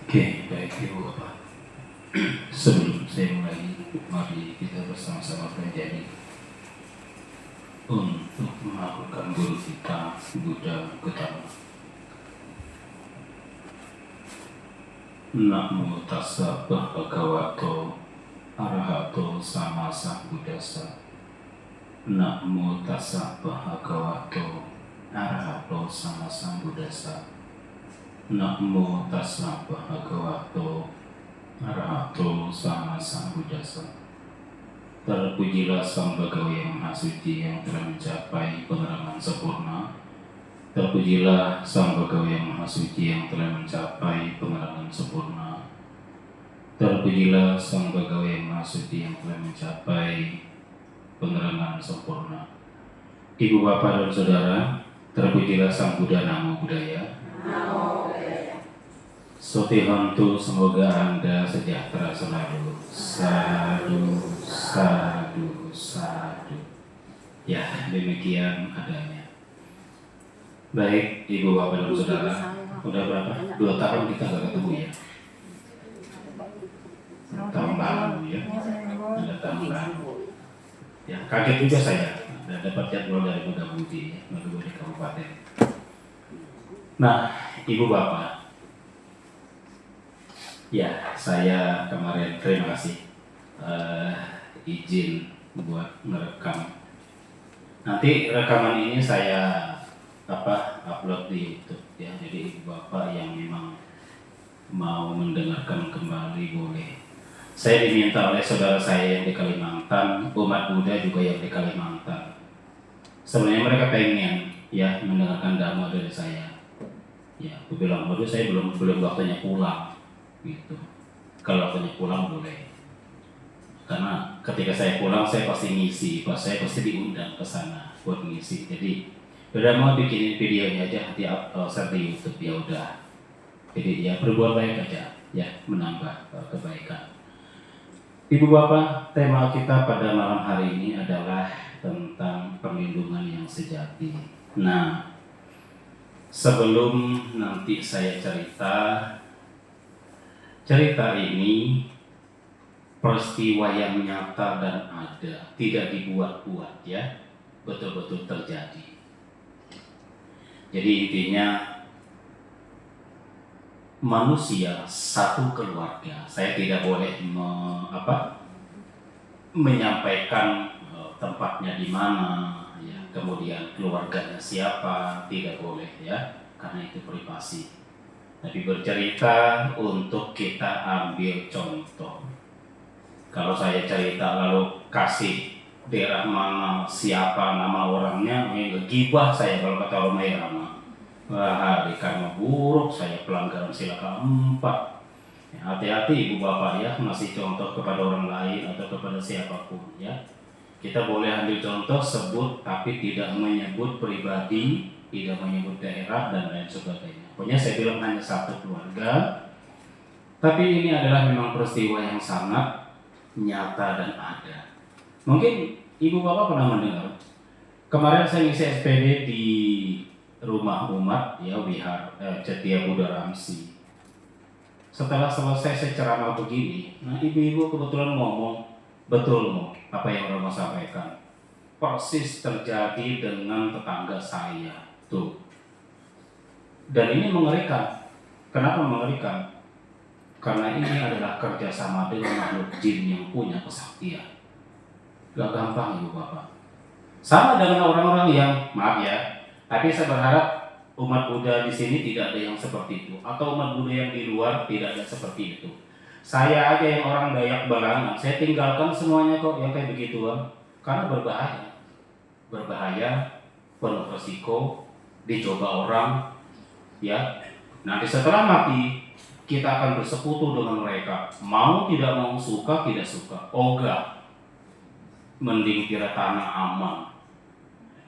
Oke, baik Ibu Bapak. Sebelum saya mulai, mari kita bersama-sama berjanji untuk melakukan guru kita, Buddha Gautama. Namo tassa bhagavato arahato sama sambuddhassa. Namo tassa bhagavato arahato sama sambuddhassa. Namo tassa bhagavato arahato sama sambuddhassa. Terpujilah Sang Bhagawa yang Maha Suci yang telah mencapai penerangan sempurna. Terpujilah Sang Bhagawa yang Maha Suci yang telah mencapai penerangan sempurna. Terpujilah Sang Bhagawa yang Maha Suci yang telah mencapai penerangan sempurna. Ibu, bapak, dan saudara, terpujilah Sang Buddha Namo Buddhaya. Sotihantu, semoga Anda sejahtera selalu. Sadu, sadu, sadu. Ya, demikian adanya. Baik, Ibu, bapak, dan saudara, udah berapa? 2 tahun kita gak ketemu ya. Tahun lalu ya. Ada tahun lalu. Ya, kaget juga saya. Dan dapat jadwal dari Muda Budi, Muda Budi Kabupaten. Nah, Ibu, bapak. Ya, saya kemarin terima kasih izin buat merekam. Nanti rekaman ini saya upload di YouTube ya. Jadi ibu bapak yang memang mau mendengarkan kembali boleh. Saya diminta oleh saudara saya yang di Kalimantan, umat Buddha juga yang di Kalimantan. Sebenarnya mereka pengen ya mendengarkan dhamma dari saya. Ya, aku bilang, waduh saya belum waktunya pulang. Gitu. Kalau waktunya pulang boleh, karena ketika saya pulang saya pasti ngisi, saya pasti diundang ke sana buat ngisi. Jadi udah mau bikin videonya aja, nanti share di YouTube ya udah. Jadi ya berbuat baik aja, ya menambah kebaikan. Ibu bapak, tema kita pada malam hari ini adalah tentang perlindungan yang sejati. Nah, sebelum nanti saya cerita ini peristiwa yang nyata dan ada, tidak dibuat-buat ya, betul-betul terjadi. Jadi intinya manusia satu keluarga. Saya tidak boleh menyampaikan tempatnya di mana, ya, kemudian keluarganya siapa, tidak boleh ya, karena itu privasi. Tapi bercerita untuk kita ambil contoh. Kalau saya cerita lalu kasih daerah mana, siapa nama orangnya, ngegibah saya kalau kata orang Irama. Wah, karma buruk, saya pelanggaran sila keempat. Ya, hati-hati ibu bapak ya, ngasih contoh kepada orang lain atau kepada siapapun ya. Kita boleh ambil contoh, sebut, tapi tidak menyebut pribadi, tidak menyebut daerah dan lain sebagainya. Pokoknya saya bilang hanya satu keluarga, tapi ini adalah memang peristiwa yang sangat nyata dan ada. Mungkin ibu bapak pernah mendengar, kemarin saya ngisi SPD di rumah umat ya, Wihar Cetia Buddha Ramsi. Setelah selesai saya ceramah begini, nah ibu-ibu kebetulan ngomong, betul mau apa yang orang mau sampaikan, persis terjadi dengan tetangga saya tuh. Dan ini mengerikan. Kenapa mengerikan? Karena ini adalah kerjasama dengan makhluk jin yang punya kesaktian. Gak gampang ibu bapak. Sama dengan orang-orang yang, maaf ya, tapi saya berharap umat Buddha di sini tidak ada yang seperti itu, atau umat Buddha yang di luar tidak ada seperti itu. Saya aja yang orang Dayak Barangan, saya tinggalkan semuanya kok yang kayak begituan, karena berbahaya, penuh resiko, dicoba orang. Ya, nanti setelah mati kita akan bersekutu dengan mereka. Mau tidak mau, suka tidak suka, ogah. Mending kira tanah aman.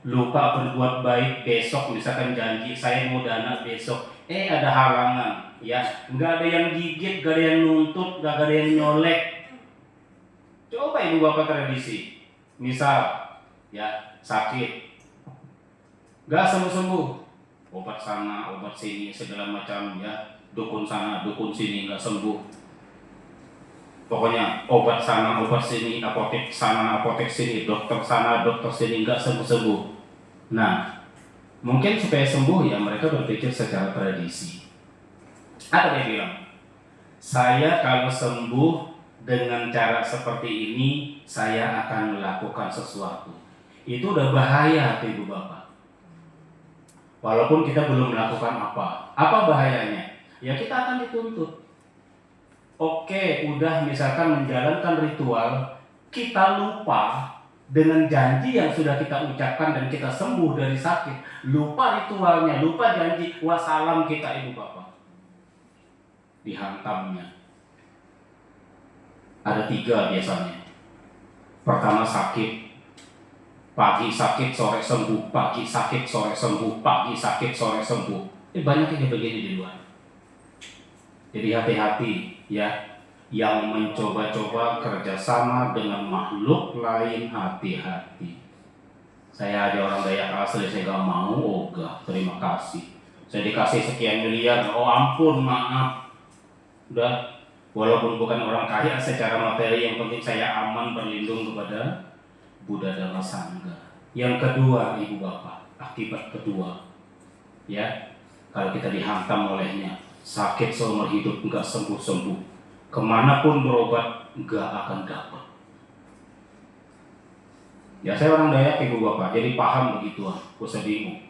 Lupa berbuat baik, besok misalkan janji saya mau dana besok, ada halangan, ya, nggak ada yang gigit, nggak ada yang nuntut, nggak ada yang nyolek. Coba ibu bapak tradisi, misal, ya sakit, nggak sembuh-sembuh. Obat sana, obat sini, segala macam ya. dukun sana, dukun sini nggak sembuh. Pokoknya obat sana, obat sini, apotek sana, apotek sini, dokter sana, dokter sini nggak sembuh-sembuh. Nah, mungkin supaya sembuh ya mereka berpikir secara tradisi. Ada yang bilang, saya kalau sembuh dengan cara seperti ini, saya akan melakukan sesuatu. Itu udah bahaya, Ibu Bapak. Walaupun kita belum melakukan apa. Apa bahayanya? Ya kita akan dituntut. Oke, udah misalkan menjalankan ritual, kita lupa dengan janji yang sudah kita ucapkan dan kita sembuh dari sakit. Lupa ritualnya, lupa janji, wassalam kita Ibu Bapak. Dihantamnya. Ada 3 biasanya. Pertama sakit, pagi sakit, sore sembuh, pagi sakit, sore sembuh, pagi sakit, sore sembuh. Banyak yang begini di luar. Jadi hati-hati ya, yang mencoba-coba kerjasama dengan makhluk lain, hati-hati. Saya aja orang Dayak asli, saya gak mau, ogah, terima kasih. Saya dikasih sekian miliar, oh ampun, maaf. Udah, walaupun bukan orang kaya secara materi, yang penting saya aman berlindung kepada Buddha Dhamma Sangha. Yang kedua, Ibu Bapak, akibat kedua, ya, kalau kita dihantam olehnya, sakit seumur hidup enggak sembuh-sembuh, kemanapun berobat enggak akan dapat. Ya saya orang Dayak Ibu Bapak, jadi paham begituan, usah bingung.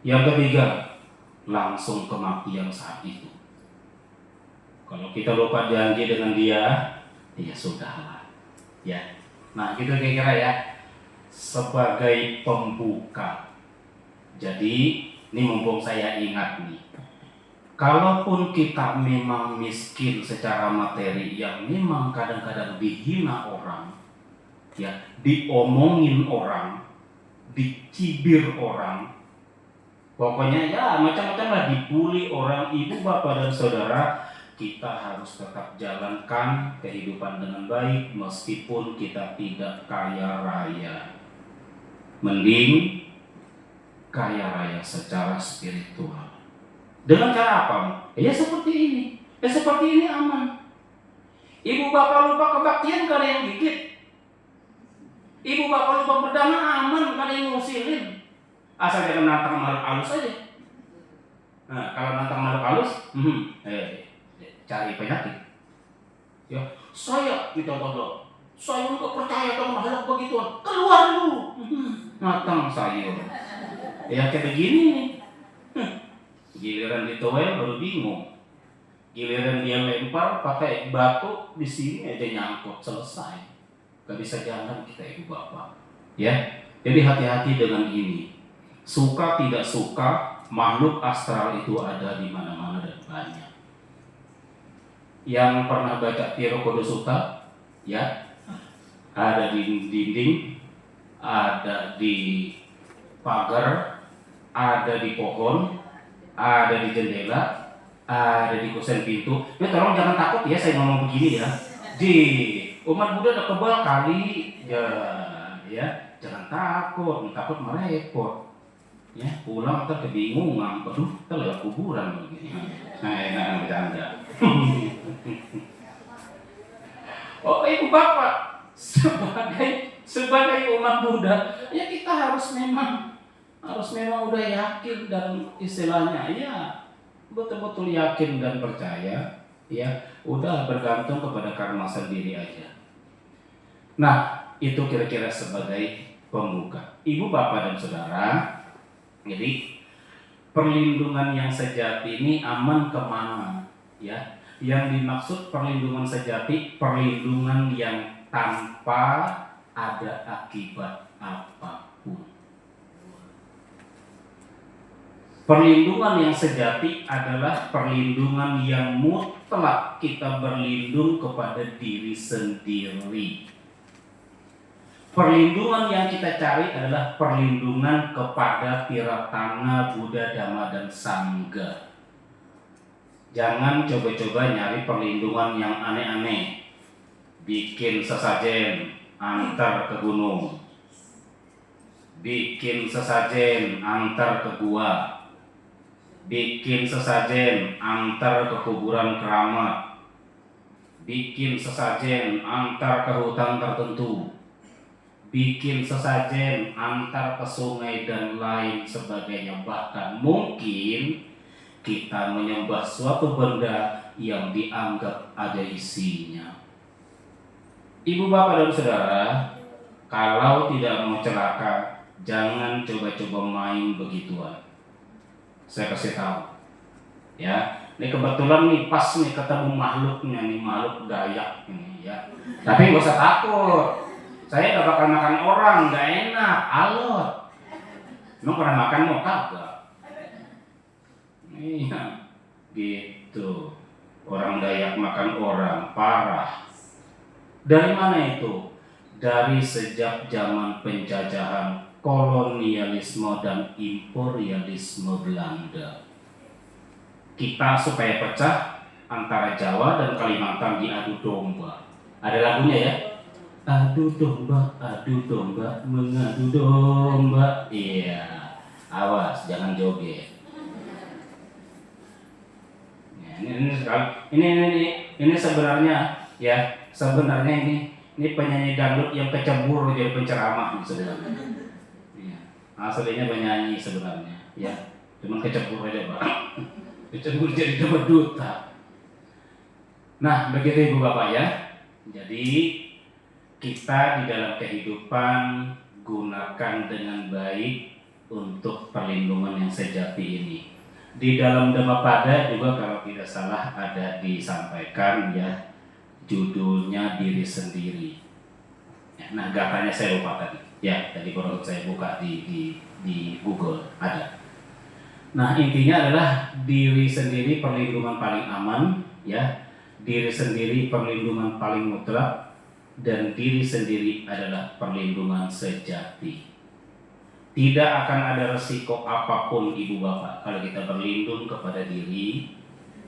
Yang ketiga, langsung kematian saat itu. Kalau kita lupa janji dengan dia, ya sudahlah. Ya, nah gitu kira-kira ya, sebagai pembuka. Jadi ini mumpung saya ingat nih, kalaupun kita memang miskin secara materi, yang memang kadang-kadang dihina orang, ya, diomongin orang, dicibir orang, pokoknya ya macam-macam lah, dibully orang, Ibu Bapak dan Saudara, kita harus tetap jalankan kehidupan dengan baik meskipun kita tidak kaya raya. Mending kaya raya secara spiritual. Dengan cara apa? Ya seperti ini. Ya seperti ini aman. Ibu Bapak lupa kebaktian, gak ada yang gigit. Ibu Bapak lupa berdana, aman, gak ada yang ngusilin. Asal jangan nantang makhluk halus saja. Nah, kalau nantang makhluk halus, cari penyakit. Ya, saya contoh, saya nggak percaya kalau makhluk begituan. Keluar dulu. Nantang sayur. Ya kayak begini nih. Giliran ditowel baru bingung. Giliran dia lempar pakai batu di sini aja nyangkut, selesai. Gak bisa jalan kita Ibu Bapak. Ya, jadi hati-hati dengan ini. Suka tidak suka, makhluk astral itu ada di mana-mana dan banyak. Yang pernah baca Tirokodo Sutta, ya, ada di dinding, ada di pagar, ada di pohon, ada di jendela, ada di kusen pintu. Ya tolong jangan takut ya saya ngomong begini ya. Di umat Buddha udah kebal kali ya, jangan takut malah repot. Ya, pulang ntar kebingungan, aduh, kita lewat kuburan begini. Nah, enak bercanda. Oh, Ibu Bapak, sebagai umat Buddha, ya kita harus memang udah yakin dan istilahnya ya betul-betul yakin dan percaya, ya udah bergantung kepada karma sendiri aja. Nah, itu kira-kira sebagai pembuka. Ibu Bapak dan Saudara, jadi perlindungan yang sejati ini aman kemana? Ya, yang dimaksud perlindungan sejati, perlindungan yang tanpa ada akibat apapun. Perlindungan yang sejati adalah perlindungan yang mutlak, kita berlindung kepada diri sendiri. Perlindungan yang kita cari adalah perlindungan kepada Tiratana, Buddha, Dhamma, dan Sangha. Jangan coba-coba nyari perlindungan yang aneh-aneh. Bikin sesajen, antar ke gunung. Bikin sesajen, antar ke gua. bikin sesajen antar ke kuburan keramat, bikin sesajen antar ke hutan tertentu, bikin sesajen antar ke sungai dan lain sebagainya. Bahkan mungkin kita menyembah suatu benda yang dianggap ada isinya. Ibu bapak dan saudara, kalau tidak mau celaka, jangan coba-coba main begituan. Saya kasih tahu, ya. Ini kebetulan nih pas nih ketemu makhluknya nih, makhluk Dayak ini, ya. Tapi nggak usah takut, saya nggak bakal makan orang, nggak enak, alot. Emang pernah makan mau kagak? Iya, gitu. Orang Dayak makan orang, parah. Dari mana itu? Dari sejak zaman penjajahan, kolonialisme dan imperialisme Belanda. Kita supaya pecah antara Jawa dan Kalimantan diadu domba. Ada lagunya ya? Adu domba, mengadu domba. Iya, awas jangan joget. Ya, ini sebenarnya ya, sebenarnya ini penyanyi dangdut yang kecebur jadi penceramah sebenarnya. Ya, aslinya penyanyi sebenarnya, ya, cuma kecebur aja Pak. Kecebur jadi duta. Nah, begitu Ibu Bapak ya. Jadi kita di dalam kehidupan gunakan dengan baik untuk perlindungan yang sejati ini. Di dalam Dhammapada juga kalau tidak salah ada disampaikan ya, judulnya diri sendiri. Nah, katanya saya lupa tadi. Ya, tadi baru saya buka di Google ada. Nah, intinya adalah diri sendiri perlindungan paling aman, ya. Diri sendiri perlindungan paling mutlak, dan diri sendiri adalah perlindungan sejati. Tidak akan ada resiko apapun Ibu Bapak kalau kita berlindung kepada diri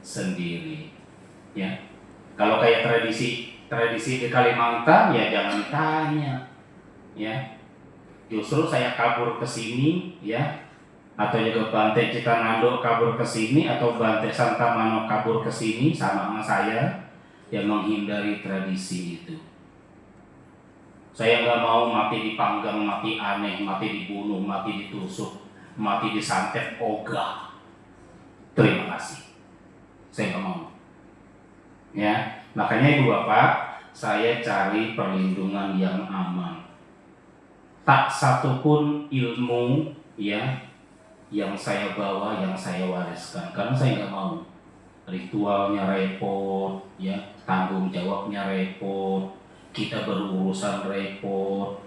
sendiri. Ya. Kalau kayak tradisi di Kalimantan ya jangan tanya. Ya. Justru saya kabur ke sini ya, atau juga Bante Citanando kabur ke sini, atau Bante Santamano kabur ke sini sama saya yang menghindari tradisi itu. Saya nggak mau mati dipanggang, mati aneh, mati dibunuh, mati ditusuk, mati disantet, ogah. Terima kasih. Saya nggak mau. Ya, makanya Ibu Bapak, saya cari perlindungan yang aman. Tak satupun ilmu ya yang saya bawa, yang saya wariskan, karena saya nggak mau ritualnya repot, ya, tanggung jawabnya repot, kita berurusan repot,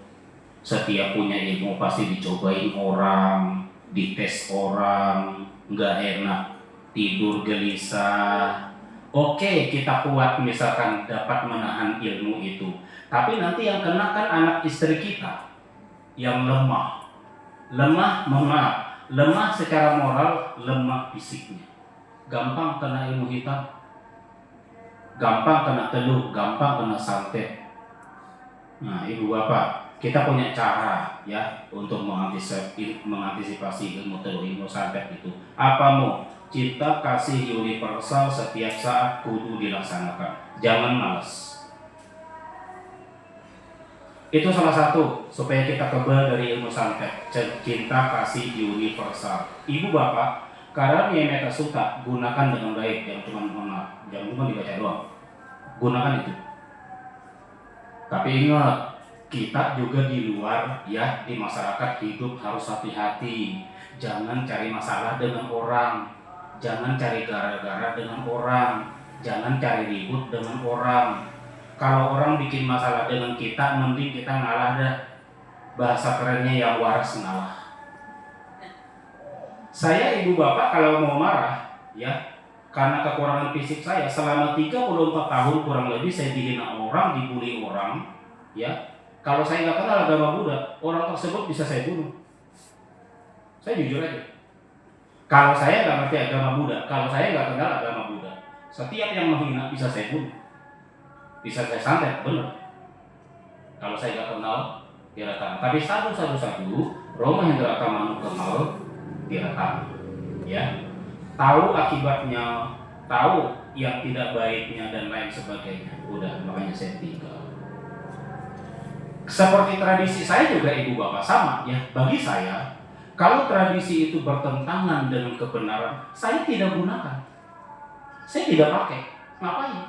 setiap punya ilmu pasti dicobain orang, dites orang, nggak enak, tidur gelisah. Oke, kita kuat misalkan dapat menahan ilmu itu, tapi nanti yang kena kan anak istri kita yang lemah, lemah secara moral, lemah fisiknya, gampang kena ilmu hitam, gampang kena teluh, gampang kena santet. Nah, Ibu Bapak, kita punya cara ya untuk mengantisipasi ilmu teluh, ilmu santet itu. Apa mau? Cinta kasih universal setiap saat kudu dilaksanakan. Jangan malas. Itu salah satu supaya kita kebal dari ilmu santet. Cinta kasih universal. Ibu Bapak, karena Metta Sutta gunakan dengan baik, jangan cuma dibaca doang. Gunakan itu. Tapi ingat, kita juga di luar ya, di masyarakat hidup harus hati-hati. Jangan cari masalah dengan orang, jangan cari gara-gara dengan orang, jangan cari ribut dengan orang. Kalau orang bikin masalah dengan kita, mending kita ngalah dah. Bahasa kerennya yang waras ngalah. Saya Ibu Bapak kalau mau marah ya, karena kekurangan fisik saya selama 34 tahun kurang lebih saya dihina orang, dibully orang, ya. Kalau saya nggak kenal agama Buddha, orang tersebut bisa saya bunuh. Saya jujur aja. Kalau saya nggak ngerti agama Buddha, kalau saya nggak kenal agama Buddha, setiap yang menghina bisa saya bunuh, bisa saya santet, benar. Kalau saya nggak kenal, direkam. Tapi satu, Roma Hendra Tamanu Kemal direkam, ya. tahu akibatnya, tahu yang tidak baiknya dan lain sebagainya. Udah, makanya saya tinggal. Seperti tradisi saya juga ibu bapak sama ya. Bagi saya, kalau tradisi itu bertentangan dengan kebenaran, saya tidak gunakan. Saya tidak pakai. Ngapain?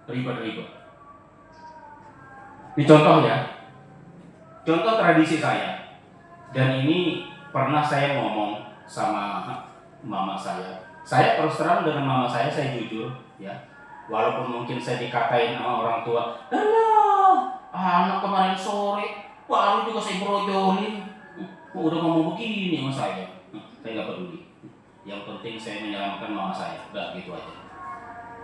Ribet-ribet. Ini contoh ya. Contoh tradisi saya. Dan ini pernah saya ngomong sama mama saya. Saya terus terang dengan mama saya jujur ya. Walaupun mungkin saya dikatain sama orang tua, "Alah, anak kemarin sore baru juga saya brojolin. Udah ngomong begini sama saya." Saya nggak peduli. Yang penting saya menyelamatkan mama saya. Udah gitu aja.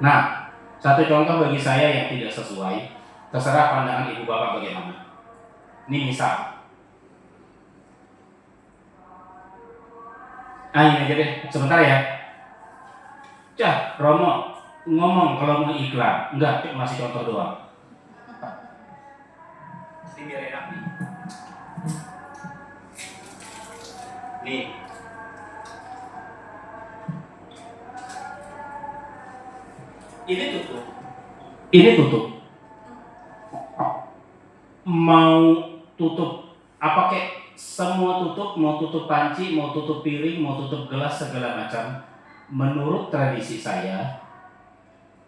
Nah, satu contoh bagi saya yang tidak sesuai, terserah pandangan ibu bapak bagaimana. Ini misal. Ini aja deh, sebentar ya. Cah, Romo ngomong kalau mau iklan. Enggak, masih contoh doang. Ini biar enak nih. Nih. Ini tutup. Mau tutup apa kek? Semua tutup, mau tutup panci, mau tutup piring, mau tutup gelas, segala macam. Menurut tradisi saya,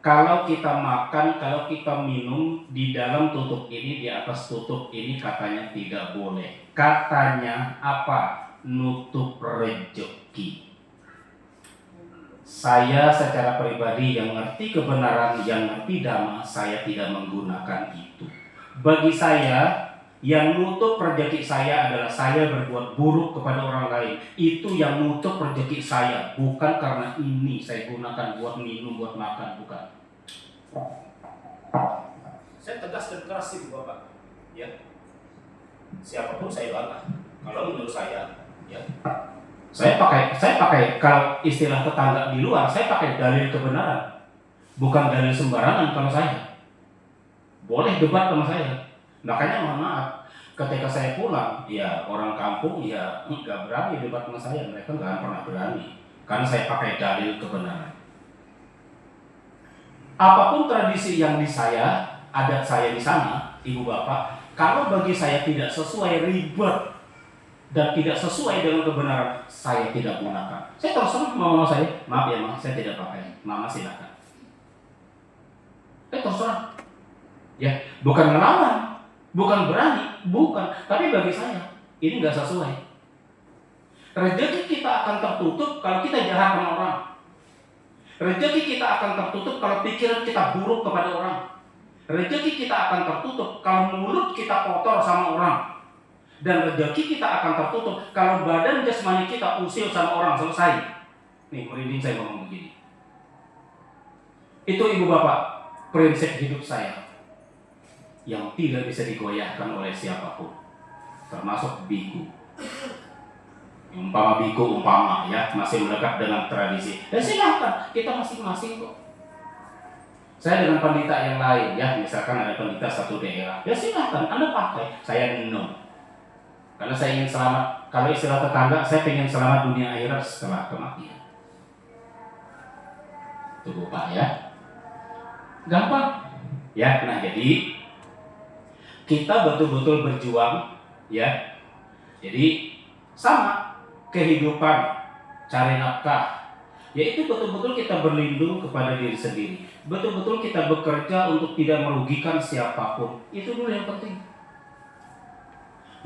kalau kita makan, kalau kita minum di dalam tutup ini, di atas tutup ini katanya tidak boleh. Katanya apa? Nutup rezeki. Saya secara pribadi yang ngerti kebenaran, yang ngerti dhamma, saya tidak menggunakan itu. Bagi saya, yang nutup rezeki saya adalah saya berbuat buruk kepada orang lain. Itu yang nutup rezeki saya, bukan karena ini saya gunakan buat minum, buat makan, bukan. Saya tegas dan keras sih Bapak, ya. Siapapun saya bantah. Kalau menurut saya, ya. Saya pakai kalau istilah tetangga di luar, saya pakai dalil kebenaran, bukan dalil sembarangan. Kalau saya boleh debat sama saya. Makanya mohon maaf, ketika saya pulang, ya orang kampung ya nggak berani debat sama saya, mereka nggak pernah berani, karena saya pakai dalil kebenaran. Apapun tradisi yang di saya, adat saya di sana, ibu bapak, kalau bagi saya tidak sesuai, ribet dan tidak sesuai dengan kebenaran, saya tidak gunakan. Saya terus terang sama mama saya, maaf ya mama, saya tidak pakai. Mama silakan. Terus terang, ya bukan melawan. Bukan berani, bukan. Tapi bagi saya, ini nggak sesuai. Rezeki kita akan tertutup kalau kita jahat sama orang. Rezeki kita akan tertutup kalau pikiran kita buruk kepada orang. Rezeki kita akan tertutup kalau mulut kita kotor sama orang. Dan rezeki kita akan tertutup kalau badan jasmani kita usil sama orang. Selesai. Nih, merinding saya ngomong begini. Itu ibu bapak, prinsip hidup saya yang tidak bisa digoyahkan oleh siapapun, termasuk biku. Biku ya masih melekat dengan tradisi. Ya silakan, kita masing-masing kok. Saya dengan pendeta yang lain ya, misalkan ada pendeta satu daerah, ya silakan Anda pakai. Saya no, karena saya ingin selamat. Kalau istilah tetangga, saya ingin selamat dunia akhirat setelah kematian. Tunggu Pak ya, gampang ya. Nah jadi kita betul-betul berjuang ya. Jadi sama kehidupan cari nafkah, yaitu betul-betul kita berlindung kepada diri sendiri. Betul-betul kita bekerja untuk tidak merugikan siapapun. Itu dulu yang penting.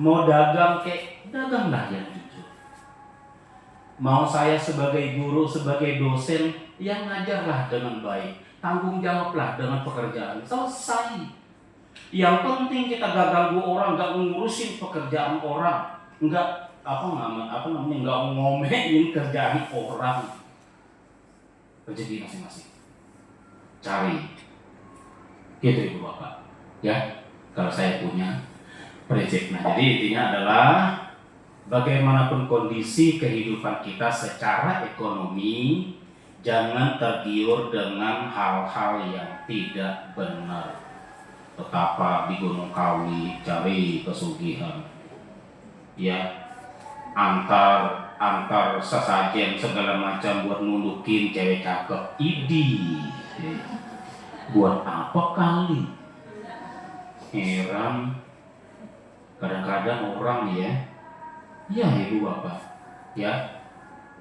Mau dagang daganglah yang jujur. Mau saya sebagai guru, sebagai dosen, yang ngajarlah dengan baik. Tanggung jawablah dengan pekerjaan. Selesai. Yang penting kita gak ganggu orang, gak ngurusin pekerjaan orang, nggak nggak ngomein kerjaan orang. Rezeki masing-masing cari, gitu ibu bapak. Ya, kalau saya punya prinsip. Nah, jadi intinya adalah bagaimanapun kondisi kehidupan kita secara ekonomi, jangan tergiur dengan hal-hal yang tidak benar. Betapa di Gunung Kawi cari pesugihan, ya, antar antar sesajen segala macam buat nundukin cewek cakep. Idi, buat apa kali? Heran. Kadang-kadang orang ya ibu bapak, ya.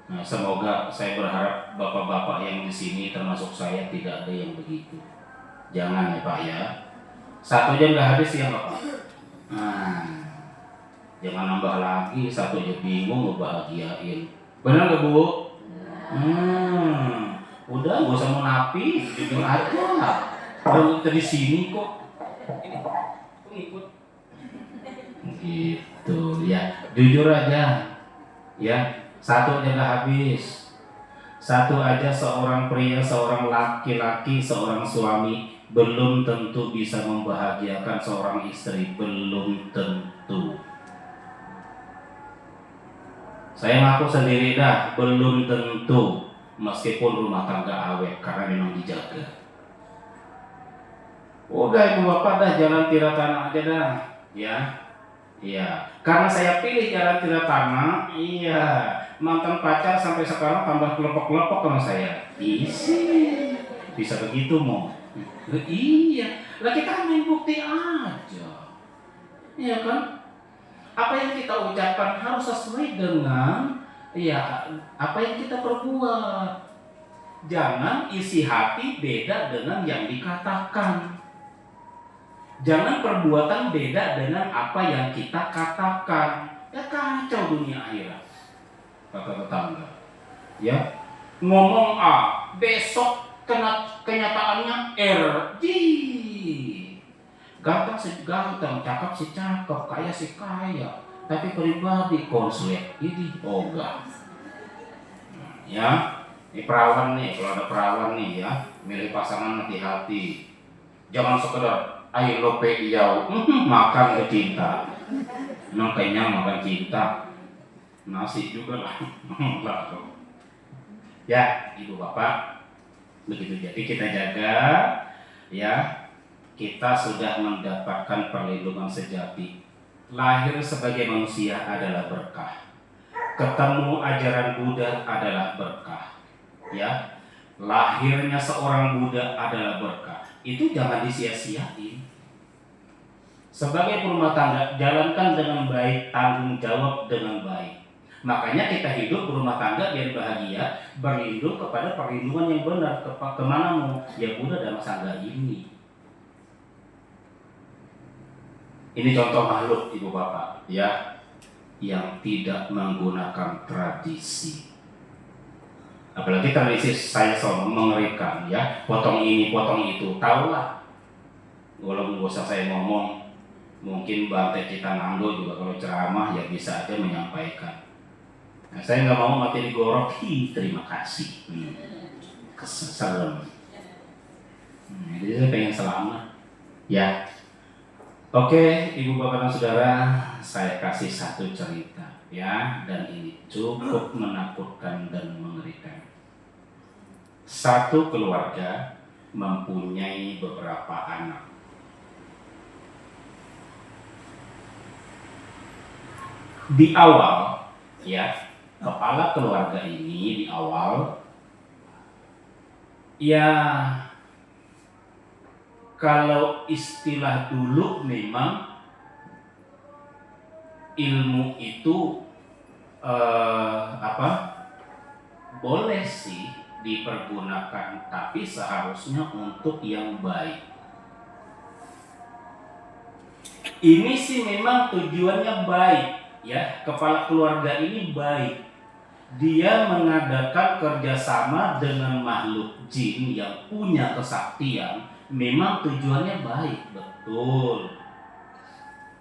Nah, semoga saya berharap bapak-bapak yang di sini termasuk saya tidak ada yang begitu. Jangan ya Pak ya. 1 jam nggak habis ya Bapak. Nah, jangan nambah lagi, 1 jam bingung ngebahagiain. Benar nggak Bu? Udah nggak usah mau napi, jujur aja. Kalau kita di sini kok, ini kok ngikut. Gitu ya, jujur aja. Ya, 1 aja nggak habis. 1 aja seorang pria, seorang laki-laki, seorang suami belum tentu bisa membahagiakan seorang istri, belum tentu. Saya ngaku sendiri dah, belum tentu. Meskipun rumah tangga awet, karena memang dijaga. Udah ibu bapak dah jalan Tiratana aja dah, ya. Iya, karena saya pilih jalan Tiratana, iya. Mantan pacar sampai sekarang tambah kelompok-kelompok sama saya. Isi, bisa begitu mau? Iya, lah kita kan main bukti aja, iya kan? Apa yang kita ucapkan harus sesuai dengan apa yang kita perbuat. Jangan isi hati beda dengan yang dikatakan. Jangan perbuatan beda dengan apa yang kita katakan. Ya kacau dunia akhirat. Kata tetangga. Ya, ngomong A, besok kenyataannya R. Ganteng si ganteng, cakep si cakep, kaya si kaya. Tapi pribadi konslet ini ogah. Ya, ini perawan nih, kalau ada perawan nih ya, milih pasangan hati-hati. Jangan sekedar ayo lope iyau, makan ke cinta. Emang kenyang makan cinta. Nasi juga lah. Ya, ibu bapak, begitu. Jadi kita jaga, ya. Kita sudah mendapatkan perlindungan sejati. Lahir sebagai manusia adalah berkah. Ketemu ajaran Buddha adalah berkah. Ya, lahirnya seorang Buddha adalah berkah. Itu jangan disia-siain. Sebagai rumah tangga, jalankan dengan baik, tanggung jawab dengan baik. Makanya kita hidup berumah tangga biar bahagia, berlindung kepada perlindungan yang benar. Kemana mau? Ya Buddha dan Sangga ini. Ini contoh makhluk ibu bapak, ya, yang tidak menggunakan tradisi. Apalagi tradisi saya selalu mengerikan, ya, potong ini, potong itu, tahulah. Walaupun gak usah saya ngomong, mungkin Bante Cita Nando juga kalau ceramah ya bisa aja menyampaikan. Nah, saya nggak mau mati digorok, terima kasih. Keserem. Jadi saya pengen selamat, ya. Oke, ibu bapak dan saudara, saya kasih 1 cerita, ya, dan ini cukup menakutkan dan mengerikan. 1 keluarga mempunyai beberapa anak. Di awal, ya, kepala keluarga ini di awal, ya, kalau istilah dulu memang ilmu itu boleh sih dipergunakan, tapi seharusnya untuk yang baik. Ini sih memang tujuannya baik, ya, kepala keluarga ini baik. Dia mengadakan kerjasama dengan makhluk jin yang punya kesaktian. Memang tujuannya baik, betul,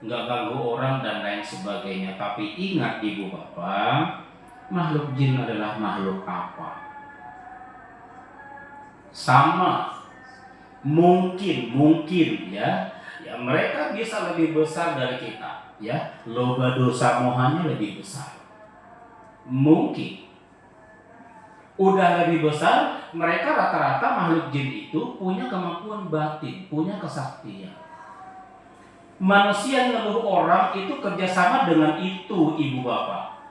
nggak ganggu orang dan lain sebagainya. Tapi ingat ibu bapak, makhluk jin adalah makhluk apa? Sama, mungkin ya mereka bisa lebih besar dari kita, ya, loba dosa mohanya lebih besar, mungkin. Udah lebih besar, mereka rata-rata makhluk jin itu punya kemampuan batin, punya kesaktian. Manusia ngeluh orang itu kerjasama dengan itu ibu bapak.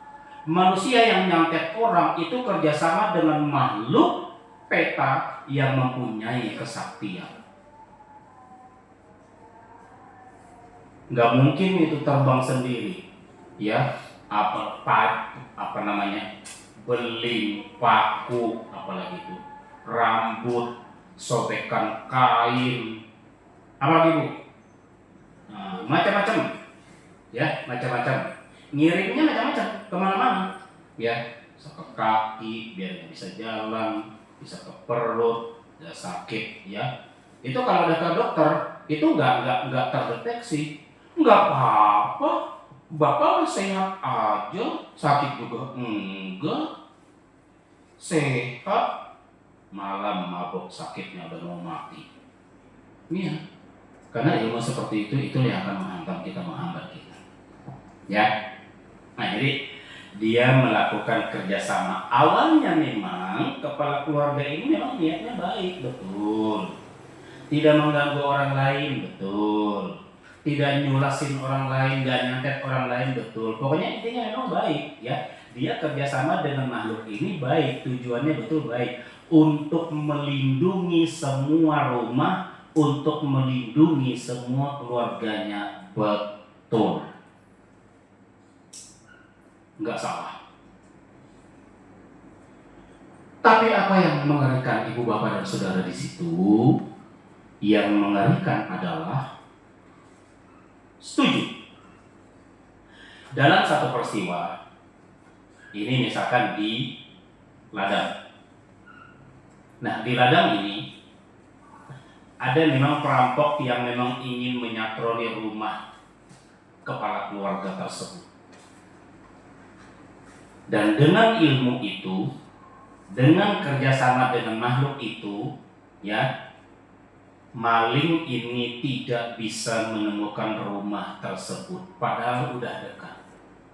Manusia yang nyantet orang itu kerjasama dengan makhluk peta yang mempunyai kesaktian. Nggak mungkin itu terbang sendiri, ya. Apa namanya, beling, paku, apalagi itu, rambut, sobekan kain, apalagi Bu, macam-macam, ya, macam-macam. Ngirimnya macam-macam kemana-mana, ya, bisa ke kaki biar nggak bisa jalan, bisa ke perut, ya, sakit, ya. Itu kalau udah ke dokter itu nggak terdeteksi, nggak apa-apa, bapak sehat aja, sakit juga enggak, sehat, malam mabuk sakitnya udah mau mati. Iya, karena ilmu seperti itu yang akan menghantam kita, menghambat kita, ya. Nah, jadi dia melakukan kerjasama. Awalnya memang kepala keluarga ini memang niatnya baik, betul. Tidak mengganggu orang lain, betul. Tidak nyulasin orang lain, gak nyantet orang lain, betul. Pokoknya intinya memang baik, ya. Dia kerjasama dengan makhluk ini baik, tujuannya betul baik. Untuk melindungi semua rumah, untuk melindungi semua keluarganya, betul. Nggak salah. Tapi apa yang mengerikan ibu bapak dan saudara di situ? Yang mengerikan adalah, setuju, dalam satu peristiwa ini misalkan di ladang. Nah, di ladang ini ada memang perampok yang memang ingin menyatroni rumah kepala keluarga tersebut. Dan dengan ilmu itu, dengan kerjasama dengan makhluk itu, ya, maling ini tidak bisa menemukan rumah tersebut, padahal udah dekat.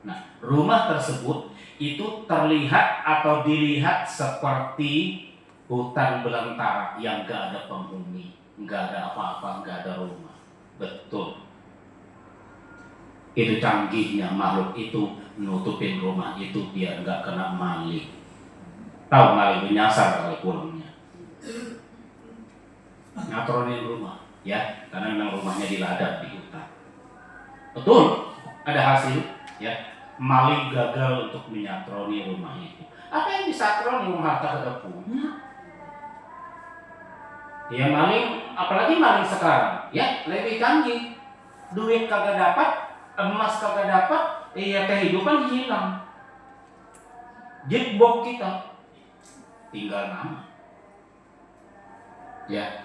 Nah, rumah tersebut itu terlihat atau dilihat seperti hutan belantara yang gak ada penghuni, gak ada apa-apa, gak ada rumah. Betul. Itu canggihnya makhluk itu, nutupin rumah itu biar nggak kena maling. Tahu maling menyasar kali pulangnya, ngatronin rumah, ya, karena memang rumahnya di ladang, di hutan. Betul, ada hasil, ya. Maling gagal untuk menyatroni rumah itu. Apa yang disatroni, harta kagak punya. Ya maling, apalagi maling sekarang, ya, lebih canggih. Duit kagak dapat, emas kagak dapat, iya, kehidupan hilang. Jebok kita, tinggal nama, ya.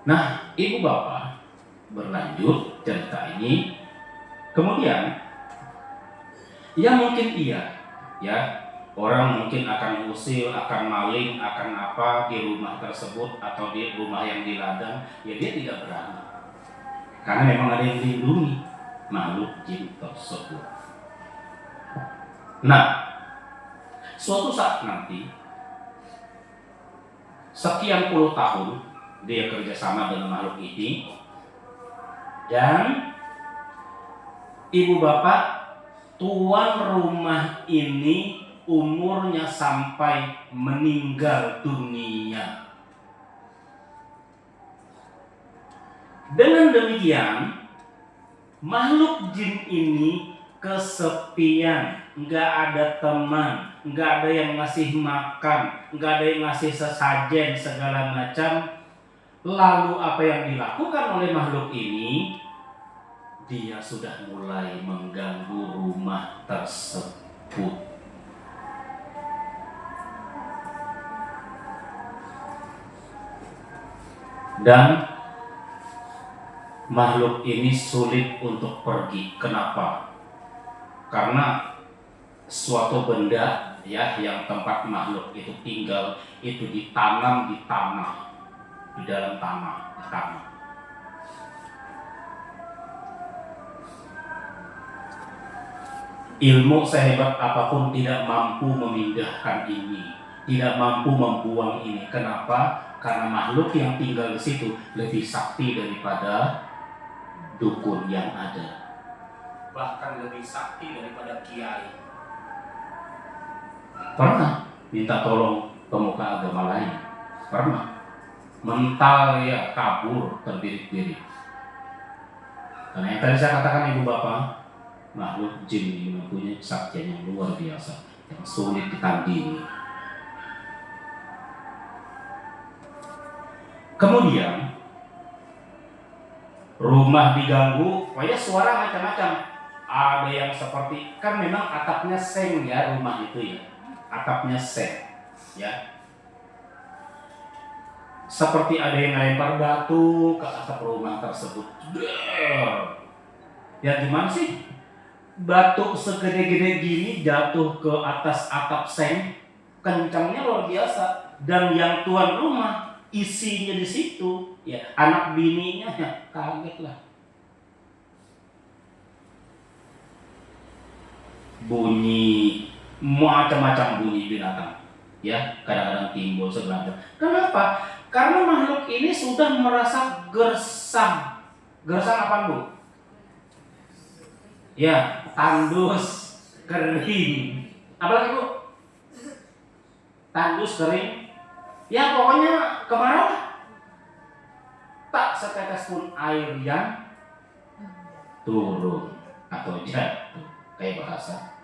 Nah, ibu bapak, berlanjut cerita ini. Kemudian, ya mungkin iya, ya, orang mungkin akan usil, akan maling, akan apa di rumah tersebut atau di rumah yang di ladang, ya dia tidak berani, karena memang ada yang dilindungi, makhluk jin tersebut. Nah, suatu saat nanti, sekian puluh tahun dia kerjasama dengan makhluk ini, dan ibu bapak, tuan rumah ini umurnya sampai meninggal dunia. Dengan demikian, makhluk jin ini kesepian, nggak ada teman, nggak ada yang ngasih makan, nggak ada yang ngasih sesajen segala macam. Lalu apa yang dilakukan oleh makhluk ini? Dia sudah mulai mengganggu rumah tersebut. Dan makhluk ini sulit untuk pergi. Kenapa? Karena suatu benda, ya, yang tempat makhluk itu tinggal itu ditanam di tanah, di dalam tanah, di tanah. Ilmu sehebat apapun tidak mampu memindahkan ini, tidak mampu membuang ini. Kenapa? Karena makhluk yang tinggal di situ lebih sakti daripada dukun yang ada, bahkan lebih sakti daripada kiai. Pernah minta tolong pemuka agama lain, pernah mental ya kabur terbirik-birik. Karena yang tadi saya katakan ibu bapak, makhluk jin ini mempunyai kesaktian yang luar biasa, yang sulit ditandingi. Kemudian rumah diganggu, pokoknya suara macam-macam. Ada yang seperti, kan memang atapnya seng ya rumah itu ya, atapnya seng ya. Seperti ada yang lempar batu ke atap rumah tersebut. Ya gimana sih? Batu segede-gede gini jatuh ke atas atap seng, kencangnya luar biasa. Dan yang tuan rumah isinya di situ, ya anak bininya ya kaget lah. Bunyi macam-macam bunyi binatang, ya kadang-kadang timbul sebenarnya. Kenapa? Karena makhluk ini sudah merasa gersang. Gersang apa bu? Ya tandus, kering. Apalagi bu? Tandus, kering. Ya pokoknya kemarau. Tak setetes pun air yang turun atau jatuh, kayak bahasa.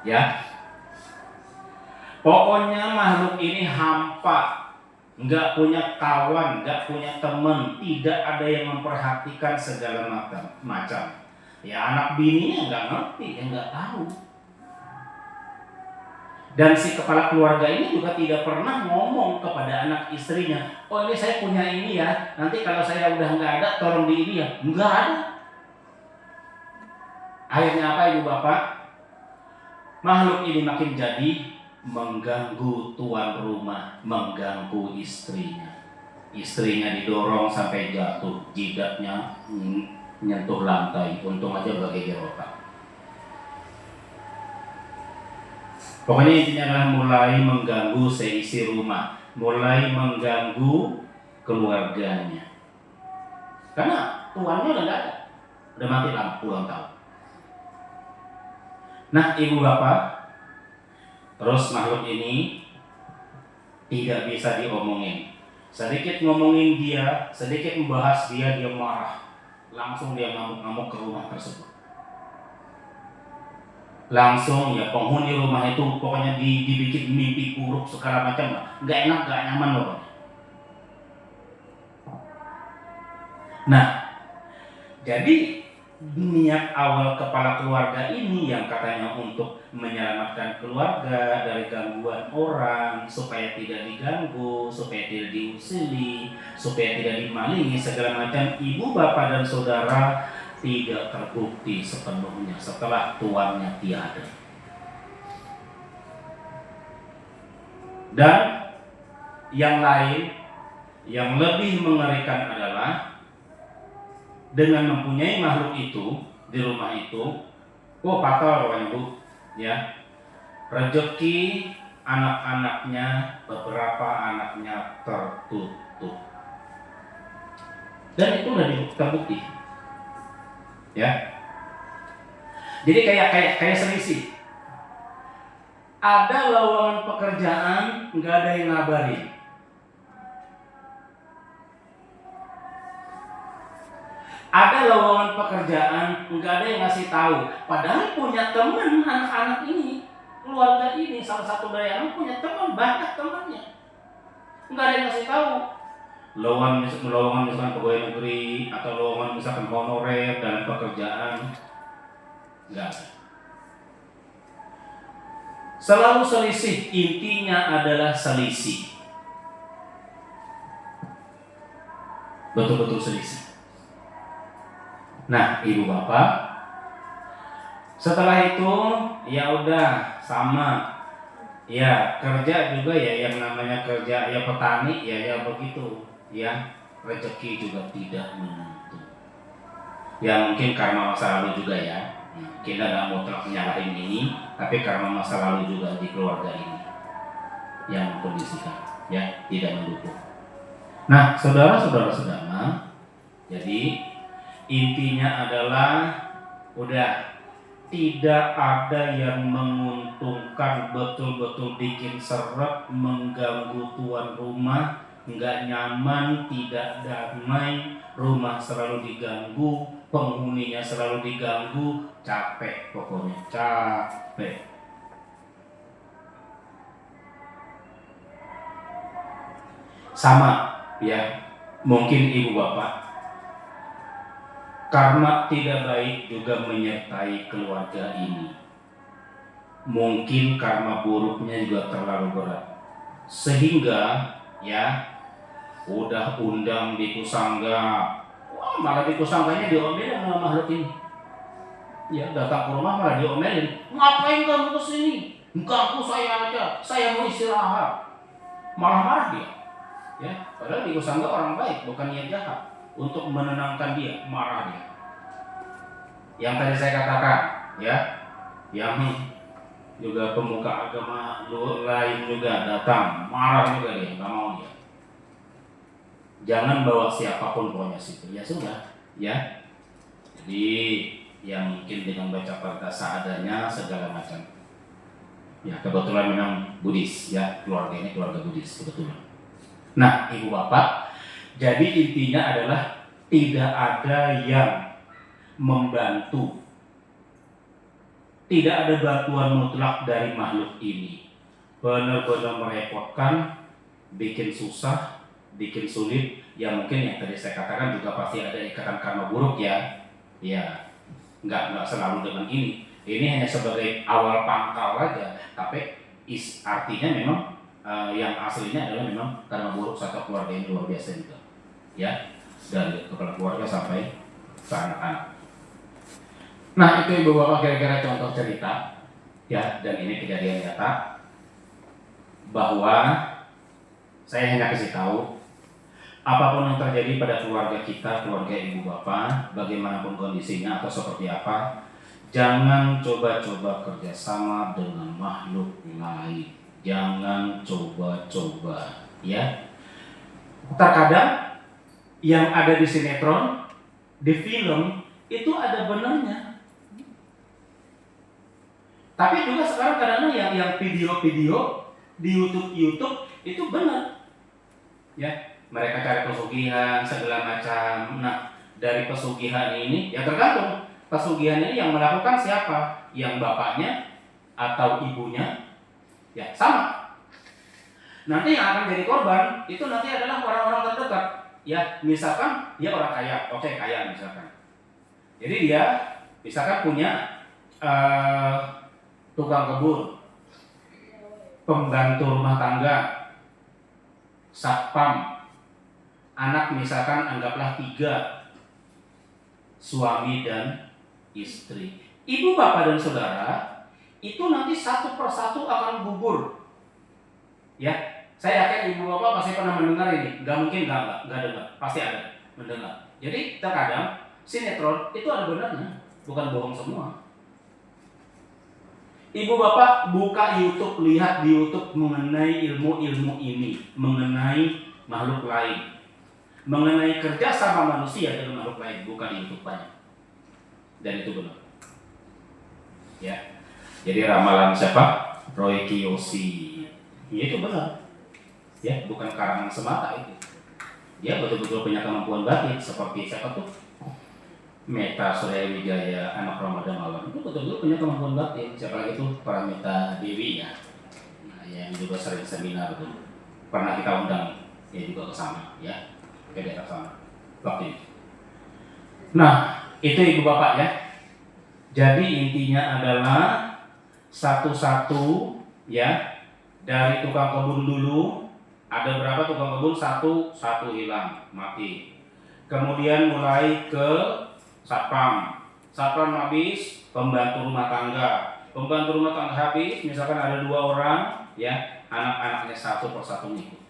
Ya, pokoknya makhluk ini hampa, nggak punya kawan, nggak punya teman, tidak ada yang memperhatikan segala macam. Ya anak bininya nggak ngerti, ya nggak tahu. Dan si kepala keluarga ini juga tidak pernah ngomong kepada anak istrinya, oh ini saya punya ini ya, nanti kalau saya udah nggak ada tolong di ini ya. Nggak ada. Akhirnya apa ibu bapak? Makhluk ini makin jadi mengganggu tuan rumah, mengganggu istrinya. Istrinya didorong sampai jatuh, jidatnya menyentuh lantai, untung aja bagai gerotak. Pokoknya intinya adalah mulai mengganggu seisi rumah, mulai mengganggu keluarganya. Karena tuannya udah gak ada, udah mati lampu puluhan tahun. Nah ibu bapak, terus makhluk ini tidak bisa diomongin. Sedikit ngomongin dia, sedikit membahas dia marah. Langsung dia ngamuk-ngamuk ke rumah tersebut. Langsung ya penghuni rumah itu pokoknya dibikin mimpi buruk segala macam lah. Nggak enak, nggak nyaman loh. Nah, jadi niat awal kepala keluarga ini yang katanya untuk menyelamatkan keluarga dari gangguan orang, supaya tidak diganggu, supaya tidak diusili, supaya tidak dimalingi segala macam, ibu bapak dan saudara tidak terbukti sepenuhnya setelah tuannya tiada. Dan yang lain yang lebih mengerikan adalah dengan mempunyai makhluk itu di rumah itu, fatal pokoknya bu, ya. Rezeki anak-anaknya, beberapa anaknya tertutup. Dan itu udah terbukti. Ya. Jadi kayak selisih. Ada lowongan pekerjaan, nggak ada yang ngabarin. Ada lowongan pekerjaan, nggak ada yang ngasih tahu. Padahal punya teman anak-anak ini, keluarga ini, salah satu dari anak punya teman, banyak temannya. Nggak ada yang ngasih tahu. Lowongan misalkan pegawai negeri atau lowongan misalkan honorer dalam pekerjaan, nggak ada. Selalu selisih, intinya adalah selisih. Betul-betul selisih. Nah, ibu bapak, setelah itu ya udah sama, ya kerja juga ya yang namanya kerja ya petani ya begitu, ya rezeki juga tidak menentu. Ya mungkin karena masa lalu juga ya, kita nggak mau terlalu nyalahin ini, tapi karena masa lalu juga di keluarga ini yang mengkondisikan, ya tidak mendukung. Nah, saudara-saudara sedama, jadi intinya adalah udah tidak ada yang menguntungkan, betul-betul bikin seret, mengganggu tuan rumah, nggak nyaman, tidak damai, rumah selalu diganggu, penghuninya selalu diganggu, capek pokoknya, capek. Sama ya, mungkin ibu bapak, karma tidak baik juga menyertai keluarga ini. Mungkin karma buruknya juga terlalu berat, sehingga ya udah undang di kusangga, wah malah di kusangganya diomelin sama makhluk ini. Ya datang ke rumah malah diomelin, ngapain kamu kesini? Ganggu saya aja, saya mau istirahat. Malah marah dia. Ya, padahal di kusangga orang baik, bukan niat jahat. Untuk menenangkan dia, marah dia. Yang tadi saya katakan, ya, yang juga pemuka agama lain juga datang, marah juga dia, nggak mau dia. Jangan bawa siapapun pokoknya situ, ya sudah, ya. Jadi yang mungkin dengan baca perda seadanya segala macam. Ya kebetulan memang Buddhis, ya keluarga ini keluarga Buddhis kebetulan. Nah, ibu bapak, jadi intinya adalah tidak ada yang membantu, tidak ada bantuan mutlak dari makhluk ini. Benar-benar merepotkan, bikin susah, bikin sulit. Ya mungkin yang tadi saya katakan juga pasti ada ikatan karma buruk ya. Ya, nggak selalu dengan ini. Ini hanya sebagai awal pangkal aja, tapi artinya memang yang aslinya adalah memang karma buruk satu keluarga yang luar biasa juga, ya, dari kepala keluarga sampai ke anak-anak. Nah itu ibu bapak kira-kira contoh cerita, ya, dan ini kejadian nyata bahwa saya hanya kasih tahu apapun yang terjadi pada keluarga kita, keluarga ibu bapak, bagaimanapun kondisinya atau seperti apa, jangan coba-coba kerjasama dengan makhluk lain. Jangan coba-coba, ya. Terkadang yang ada di sinetron, di film itu ada benarnya. Tapi juga sekarang kadang-kadang yang video-video di YouTube itu benar, ya. Mereka cari pesugihan segala macam. Nah, dari pesugihan ini ya tergantung pesugihan ini yang melakukan siapa, yang bapaknya atau ibunya. Ya sama. Nanti yang akan jadi korban itu nanti adalah orang-orang terdekat. Ya misalkan dia orang kaya, oke kaya misalkan. Jadi dia misalkan punya tukang kebun, pembantu rumah tangga, satpam, anak misalkan anggaplah 3, suami dan istri. Ibu bapak dan saudara itu nanti satu persatu akan gugur. Ya, saya yakin ibu bapak pasti pernah mendengar ini. Gak mungkin gak dengar, pasti ada mendengar. Jadi terkadang sinetron itu ada benarnya, bukan bohong semua. Ibu bapak buka YouTube, lihat di YouTube mengenai ilmu-ilmu ini, mengenai makhluk lain, mengenai kerja sama manusia dengan makhluk lain, bukan di YouTube banyak. Dan itu benar. Ya. Jadi ramalan siapa? Roy Kiyoshi. Ya, itu benar. Ya, bukan karangan semata itu. Dia betul-betul punya kemampuan batin seperti siapa tuh? Meta Surya Wijaya, anak Ramadan Malam. Itu betul-betul punya kemampuan batin. Siapa lagi tuh? Paramita Dewi ya. Nah, yang juga sering seminar tuh. Pernah kita undang ya juga ke sana, ya. Ke daerah sana. Waktu itu. Nah, itu ibu bapak ya. Jadi intinya adalah satu-satu ya, dari tukang kebun dulu, ada berapa tukang kebun? Satu hilang, mati. Kemudian mulai ke satpam habis, pembantu rumah tangga habis, misalkan ada 2 orang ya, anak-anaknya satu persatu ngikut.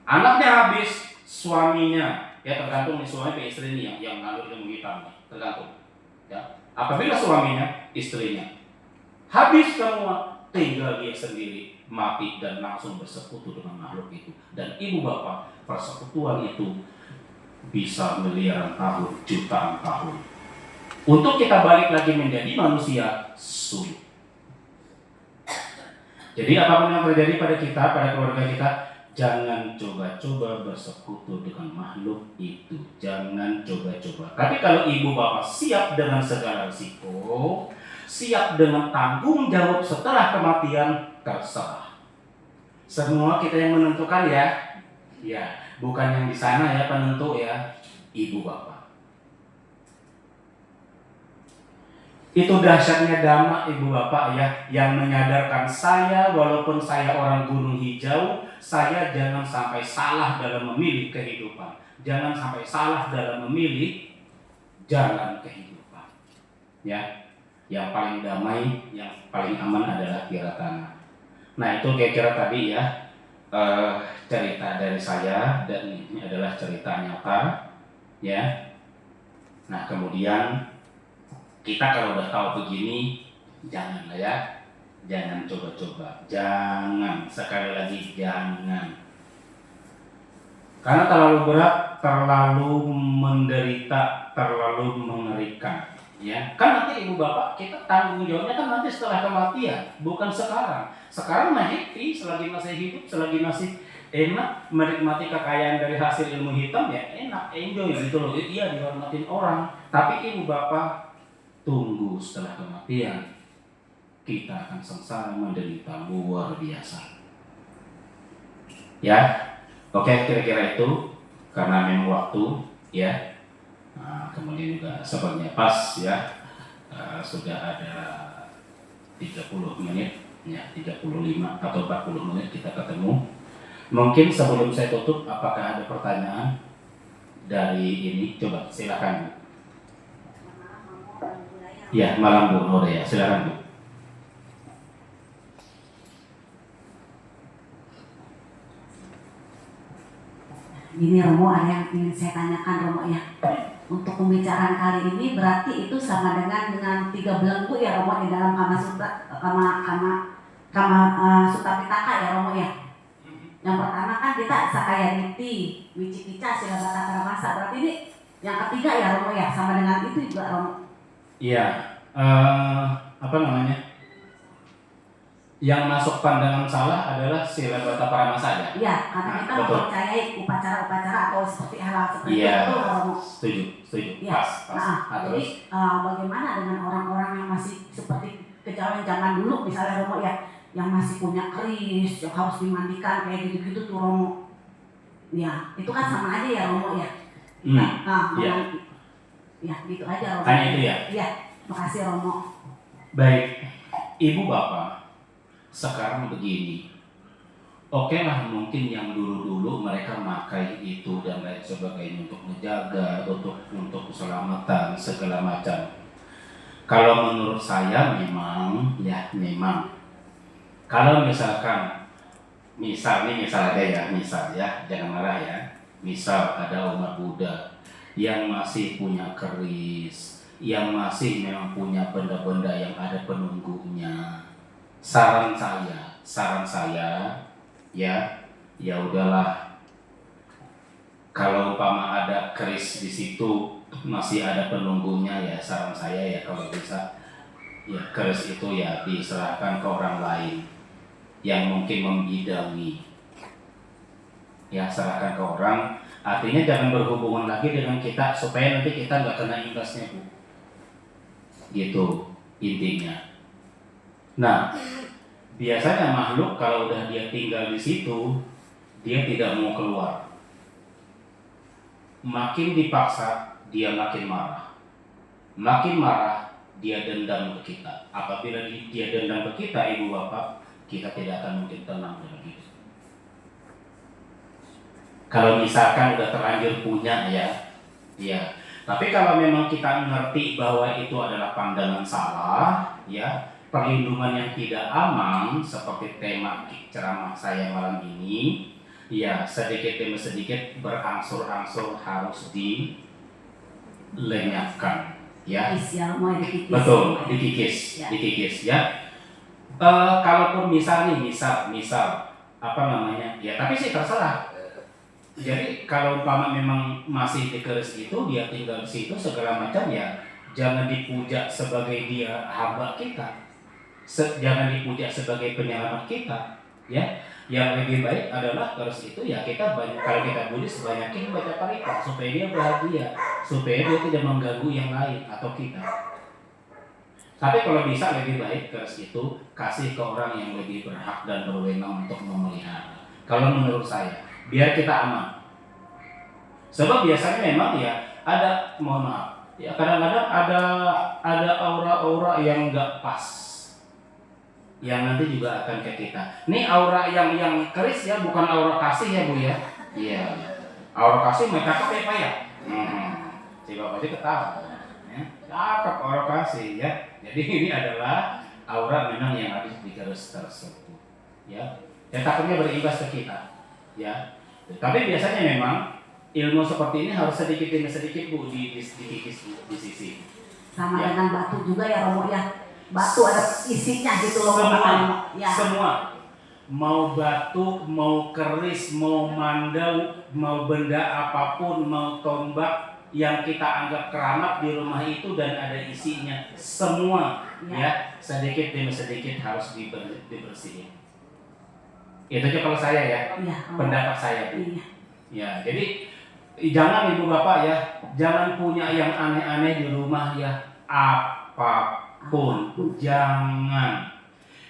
Anaknya habis, suaminya ya, tergantung nih suami ke istri nih yang ngalur ilmu hitam nih, tergantung ya. Apabila suaminya, istrinya habis semua, tinggal dia sendiri, mati dan langsung bersekutu dengan makhluk itu. Dan ibu bapak, persekutuan itu bisa miliaran tahun, jutaan tahun. Untuk kita balik lagi menjadi manusia sulit. Jadi apapun yang terjadi pada kita, pada keluarga kita, jangan coba-coba bersekutu dengan makhluk itu. Jangan coba-coba. Tapi kalau ibu bapak siap dengan segala risiko, siap dengan tanggung jawab setelah kematian, terserah. Semua kita yang menentukan ya. Ya, bukan yang di sana ya penentu ya, ibu bapak. Itu dahsyatnya Dhamma ibu bapak ya, yang menyadarkan saya walaupun saya orang gunung hijau, saya jangan sampai salah dalam memilih kehidupan. Jangan sampai salah dalam memilih jalan kehidupan. Ya, yang paling damai, yang paling aman adalah Tiratana. Nah itu kira-kira tadi ya cerita dari saya, dan ini adalah cerita nyata. Ya, nah kemudian kita kalau udah tahu begini, janganlah ya, jangan coba-coba, jangan, sekali lagi jangan, karena terlalu berat, terlalu menderita, terlalu mengerikan, ya. Kan nanti ibu bapak kita tanggung jawabnya kan nanti setelah kematian, bukan sekarang. Sekarang mah happy, selagi masih hidup, selagi masih enak menikmati kekayaan dari hasil ilmu hitam ya enak, enjoy gitu loh, iya dihormatin orang. Tapi ibu bapak tunggu setelah kematian, kita akan sengsara menderita luar biasa. Ya, oke kira-kira itu karena memang waktu ya. Nah, kemudian juga sebenarnya pas ya, sudah ada 30 menit ya, 35 atau 40 menit kita ketemu. Mungkin sebelum saya tutup, apakah ada pertanyaan dari ini? Coba silakan. Ya, malam Bu Nur ya, silakan Bu. Ini Romo, ada yang ingin saya tanyakan Romo ya. Untuk pembicaraan kali ini berarti itu sama dengan 3 belenggu ya Romo di dalam Kama Sutra, Sutta Pitaka ya Romo ya. Yang pertama kan kita Sakaya Niti, Wicikica, Silabata Karamasa. Berarti ini yang ketiga ya Romo ya, sama dengan itu juga Romo. Iya, apa namanya? Yang masuk pandangan salah adalah Silabata Paramasa ya. Iya, karena kita mempercayai upacara-upacara atau seperti hal seperti itu Romo. Setuju. Ya. Pas. Jadi bagaimana dengan orang-orang yang masih seperti kejauhan zaman dulu misalnya Romo ya, yang masih punya keris, yang harus dimandikan kayak gitu-gitu tuh Romo. Ya, itu kan sama aja ya Romo ya. Ya, gitu aja Romo. Hanya itu ya? Iya, makasih Romo. Baik, Ibu Bapak, sekarang begini. Oke lah, mungkin yang dulu-dulu mereka memakai itu dan lain sebagainya untuk menjaga, untuk keselamatan segala macam. Kalau menurut saya memang. Kalau misalkan, misal ya, jangan marah ya. Misal ada umat Buddha yang masih punya keris, yang masih memang punya benda-benda yang ada penunggunya. Saran saya ya udahlah. Kalau umpama ada keris di situ masih ada penunggunya ya, saran saya ya kalau bisa ya keris itu ya diserahkan ke orang lain yang mungkin membidangi. Ya serahkan ke orang, artinya jangan berhubungan lagi dengan kita supaya nanti kita nggak kena imbasnya Bu. Gitu intinya. Nah, biasanya makhluk kalau udah dia tinggal di situ, dia tidak mau keluar. Makin dipaksa, dia makin marah. Makin marah, dia dendam ke kita. Apabila dia dendam ke kita, Ibu Bapak, kita tidak akan mungkin tenang dalam hidup. Kalau misalkan udah terlanjur punya ya. Tapi kalau memang kita ngerti bahwa itu adalah pandangan salah, ya, perlindungan yang tidak aman seperti tema ceramah saya malam ini, ya sedikit demi sedikit berangsur-angsur harus dilenyapkan, ya. Betul, dikikis ya. Kalaupun misal apa namanya, ya tapi sih terserah. Jadi kalau umpama memang masih di keris itu, dia tinggal di situ segala macam ya, jangan dipuja sebagai dia hamba kita, jangan dipuja sebagai penyelamat kita, ya. Yang lebih baik adalah terus itu ya kita banyak, kalau kita Buddhis banyakin baca parita supaya dia bahagia, supaya dia tidak mengganggu yang lain atau kita. Tapi kalau bisa lebih baik terus itu kasih ke orang yang lebih berhak dan berwenang untuk memelihara. Kalau menurut saya, biar kita aman. Sebab biasanya memang ya ada, mohon maaf, ya kadang-kadang ada aura-aura yang nggak pas, yang nanti juga akan ke kita. Ini aura yang keris ya, bukan aura kasih ya Bu ya. Iya. Aura kasih mereka pakai apa ya? Si Bapak aja ketawa. Ya, cakep aura kasih ya. Jadi ini adalah aura memang yang habis di keris tersebut. Ya. Ya takutnya berimbas ke kita. Ya. Tapi biasanya memang ilmu seperti ini harus sedikit demi sedikit Bu dikikis di sisi. Sama Ya. dengan batu juga ya Romo ya. Batu ada isinya gitu loh. Semua, ya. semua. Mau batu, mau keris, mau mandau, mau benda apapun, mau tombak yang kita anggap keramat di rumah itu dan ada isinya, semua ya sedikit demi sedikit harus dibersihin. Itu aja kalau saya ya, pendapat saya Bu. Ya, jadi jangan Ibu Bapak ya, jangan punya yang aneh-aneh di rumah ya, apapun, jangan.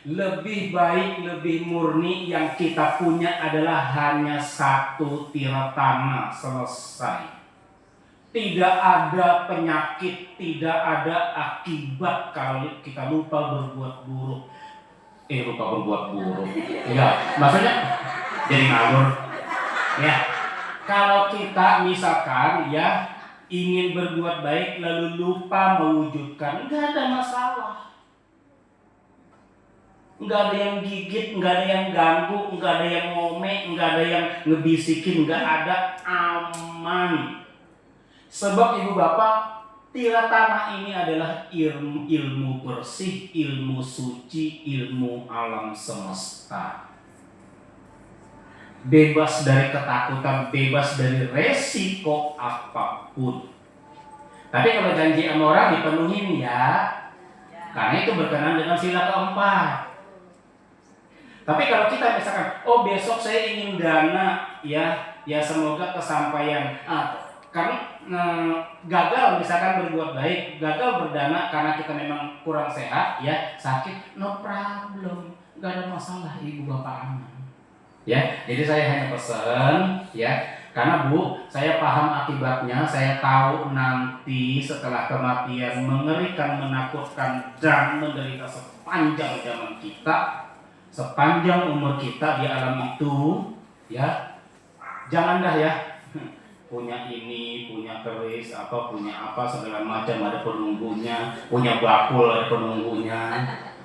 Lebih baik, lebih murni yang kita punya adalah hanya satu tiratama, selesai. Tidak ada penyakit, tidak ada akibat kalau kita lupa berbuat buruk. Lupa berbuat buruk. Ya, maksudnya jadi ngawur. Ya, kalau kita misalkan ya ingin berbuat baik lalu lupa mewujudkan, nggak ada masalah. Nggak ada yang gigit, nggak ada yang ganggu, nggak ada yang ngomel, nggak ada yang ngebisikin, nggak ada, aman. Sebab Ibu Bapak, tiratama ini adalah ilmu bersih, ilmu suci, ilmu alam semesta. Bebas dari ketakutan, bebas dari resiko apapun. Tapi kalau janji sama orang dipenuhin ya, karena itu berkenaan dengan sila keempat. Tapi kalau kita misalkan, oh besok saya ingin dana, ya semoga kesampaian. Karena gagal misalkan berbuat baik, gagal berdana karena kita memang kurang sehat, ya sakit, no problem, nggak ada masalah, Ibu Bapak aman. Ya, jadi saya hanya pesan, ya, karena Bu, saya paham akibatnya, saya tahu nanti setelah kematian mengerikan, menakutkan dan menderita sepanjang zaman kita. Sepanjang umur kita di alam itu, ya, jangan dah ya punya ini, punya keris, punya apa segala macam ada penunggunya, punya bakul ada penunggunya,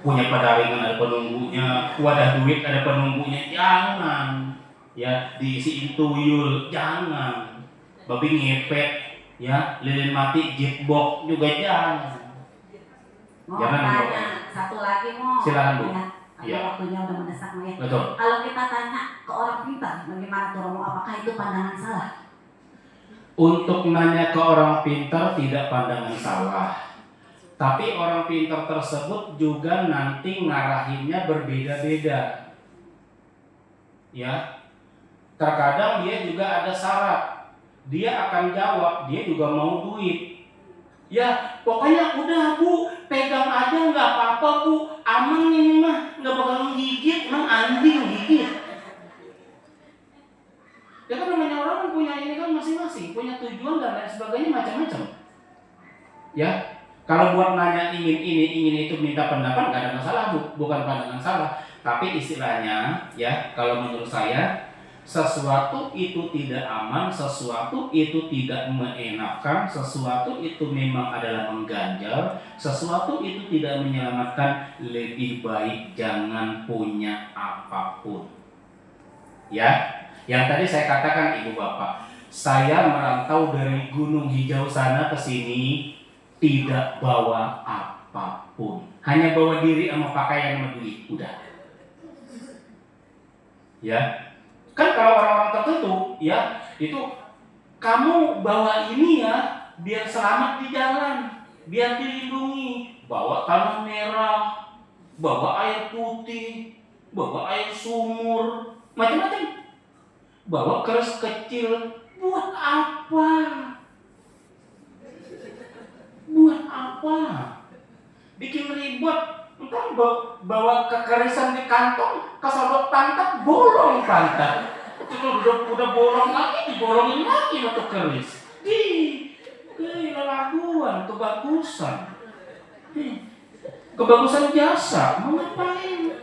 punya padaringan ada penunggunya, wadah duit ada penunggunya, jangan, ya diisiin tuyul, jangan, babi ngepet, ya lilin mati jitbok juga jangan. Jangan tanya satu lagi silakan Bu. Ya. Waktunya udah mendesak ya. Betul. Kalau kita tanya ke orang pintar, bagaimana tuh Romo? Apakah itu pandangan salah? Untuk nanya ke orang pintar tidak pandangan salah. Tapi orang pintar tersebut juga nanti ngarahinnya berbeda-beda. Ya. Terkadang dia juga ada syarat. Dia akan jawab, dia juga mau duit. Ya, pokoknya udah Bu, pegang aja nggak apa-apa Bu, aman ini mah, nggak bakal menggigit, emang anjing gigit. Ya kan namanya orang kan punya ini kan masing-masing, punya tujuan dan lain sebagainya macam-macam. Ya, kalau buat nanya ingin itu minta pendapat nggak ada masalah Bu, bukan pandangan salah. Tapi istilahnya ya, kalau menurut saya sesuatu itu tidak aman, sesuatu itu tidak mengenakan, sesuatu itu memang adalah mengganjal, sesuatu itu tidak menyelamatkan, lebih baik jangan punya apapun. Ya, yang tadi saya katakan Ibu Bapak, saya merantau dari Gunung Hijau sana ke sini tidak bawa apapun, hanya bawa diri sama pakaian sama duit, udah. Ya. Kan kalau orang-orang tertentu ya itu kamu bawa ini ya biar selamat di jalan. biar dilindungi. Bawa tanah merah, bawa air putih, bawa air sumur, macam-macam. Bawa keris kecil, buat apa? Buat apa? Bikin ribet. Entar bawa kekerisan di kantong, kesodok pantat, bolong pantat. Itu udah bolong lagi, dibolongin lagi untuk keris. Lelakuan, kebagusan. Kebagusan jasa, mau ngapain?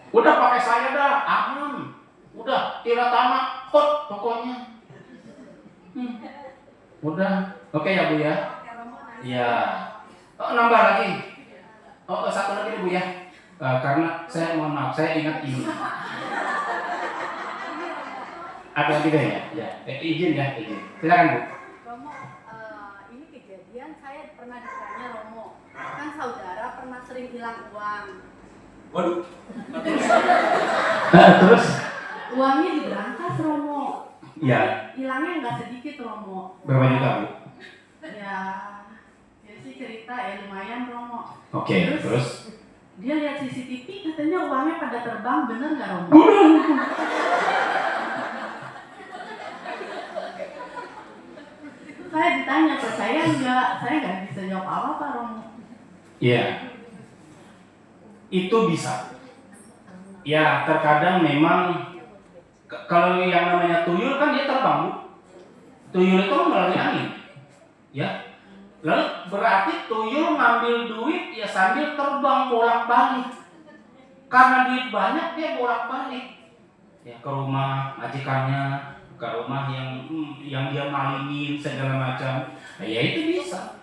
Udah pakai saya dah, aman. Udah, Tiratama, hot pokoknya. Udah, oke ya Bu ya? Ya. Oh, nambah lagi. Oh, satu lagi nih Bu ya. Karena saya mohon maaf, saya ingat ini. Ada lagi deh ya? Ya. Izin ya, izin. Silakan Bu. Romo, ini kejadian saya pernah ditanya Romo. Kan saudara pernah sering hilang uang. Waduh. Terus? Uangnya diberantas Romo. Ya. Hilangnya nggak sedikit Romo. Berapa juta Bu? Ya sih cerita ya lumayan Romo. Oke, terus? Dia lihat CCTV katanya uangnya pada terbang, bener nggak Romo? Saya ditanya percaya nggak? Saya nggak bisa jawab apa-apa Romo. Iya. Itu bisa. Ya, terkadang memang kalau yang namanya tuyul kan dia terbang, Bu. Tuyul itu melalui angin. Ya. Lalu berarti tuyul ngambil duit ya sambil terbang bolak-balik. Karena duit banyak dia bolak-balik. Ya, ke rumah majikannya, ke rumah yang dia malingin segala macam. Nah, ya itu bisa.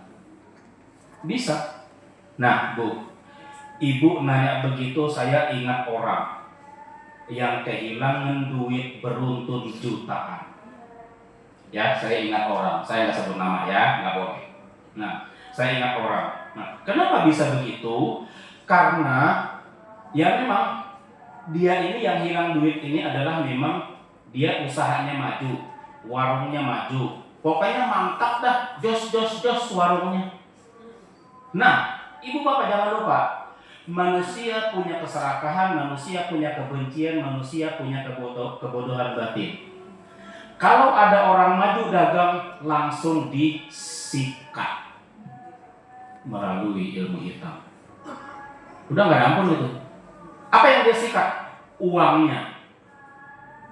Bisa. Nah, Bu, Ibu nanya begitu, saya ingat orang yang kehilangan duit beruntun jutaan. Ya, saya ingat orang. Saya nggak sebut nama ya, nggak boleh. Nah, saya ingat orang. Nah, kenapa bisa begitu? Karena ya memang dia ini yang hilang duit ini adalah memang dia usahanya maju, warungnya maju. Pokoknya mantap dah, jos warungnya. Nah, Ibu Bapak jangan lupa, manusia punya keserakahan, manusia punya kebencian, manusia punya kebodohan batin. Kalau ada orang maju dagang, langsung disikat melalui ilmu hitam. Udah nggak ada ampun itu. Apa yang dia sikat? Uangnya.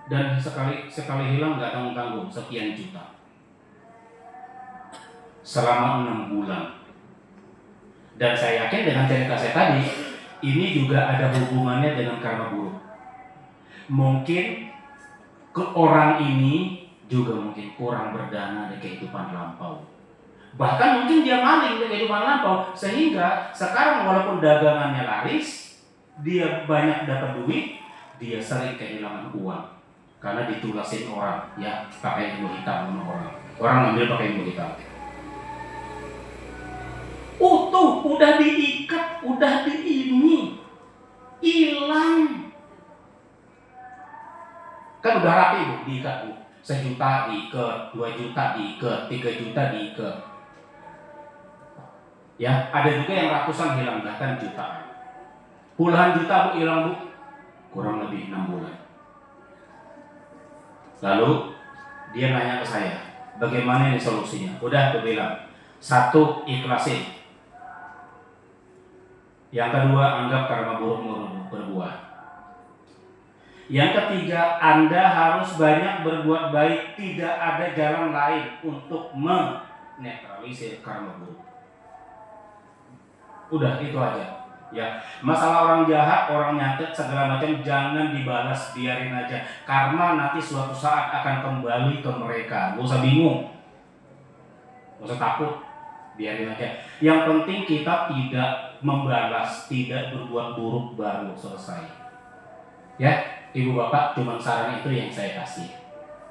Dan sekali hilang nggak tanggung-tanggung, sekian juta. Selama 6 bulan. Dan saya yakin dengan cerita saya tadi, ini juga ada hubungannya dengan karma buruk. Mungkin ke orang ini juga mungkin kurang berdana di kehidupan lampau. Bahkan mungkin dia maling di kehidupan lampau, sehingga sekarang walaupun dagangannya laris, dia banyak dapat duit, dia sering kehilangan uang karena ditulasin orang, ya pakai ilmu hitam sama orang. Orang ngambil pakai ilmu hitam. Utuh, udah diikat, udah diini, hilang. Kan udah rapi Bu, diikat Bu. 1 juta diikat, 2 juta diikat, 3 juta diikat. Ya, ada juga yang ratusan hilang, bahkan jutaan. Puluhan juta Bu hilang Bu, kurang lebih 6 bulan. Lalu dia nanya ke saya, bagaimana ini solusinya? Udah aku bilang, 1, ikhlasin. Yang kedua, anggap karma buruk berbuah. Yang ketiga, Anda harus banyak berbuat baik. Tidak ada jalan lain untuk menetralisir karma buruk. Udah itu aja. Ya, masalah orang jahat, orang nyatet segala macam jangan dibalas, biarin aja. Karena nanti suatu saat akan kembali ke mereka. Gak usah bingung, gak usah takut, biarin aja. Yang penting kita tidak membalas, tidak berbuat buruk baru selesai. Ya, Ibu Bapak, cuma saran itu yang saya kasih.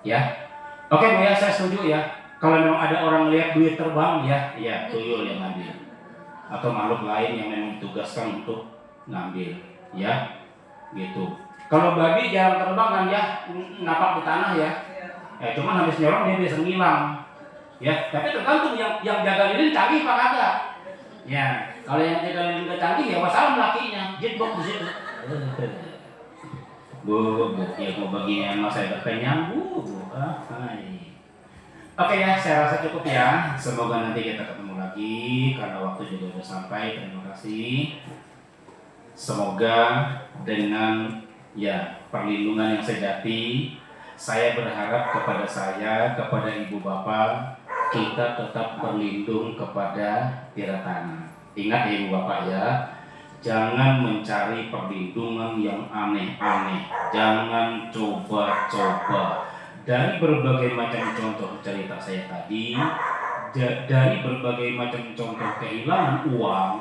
Ya, oke Bu ya, saya setuju ya. Kalau memang ada orang lihat duit terbang, ya tuyul yang ngambil. Atau makhluk lain yang memang ditugaskan untuk ngambil, ya, gitu. Kalau babi jarang terbang kan ya, napak di tanah ya. Cuman habis nyorong dia bisa ngilang. Ya, tapi tergantung yang jaga lilin canggih apa kagak. Ya, kalau yang jaga lilin gak canggih ya wassalam lakinya, jetbok di situ. Bu, ya mau bagian mas saya kenyang, bu. Hai. Oke ya, saya rasa cukup ya. Semoga nanti kita ketemu lagi karena waktu juga sudah sampai. Terima kasih. Semoga dengan ya perlindungan yang sejati, saya berharap kepada saya, kepada ibu bapak, kita tetap berlindung kepada tiratana. Ingat ya ibu bapak ya, jangan mencari perlindungan yang aneh-aneh, jangan coba-coba. Dari berbagai macam contoh cerita saya tadi, dari berbagai macam contoh kehilangan uang,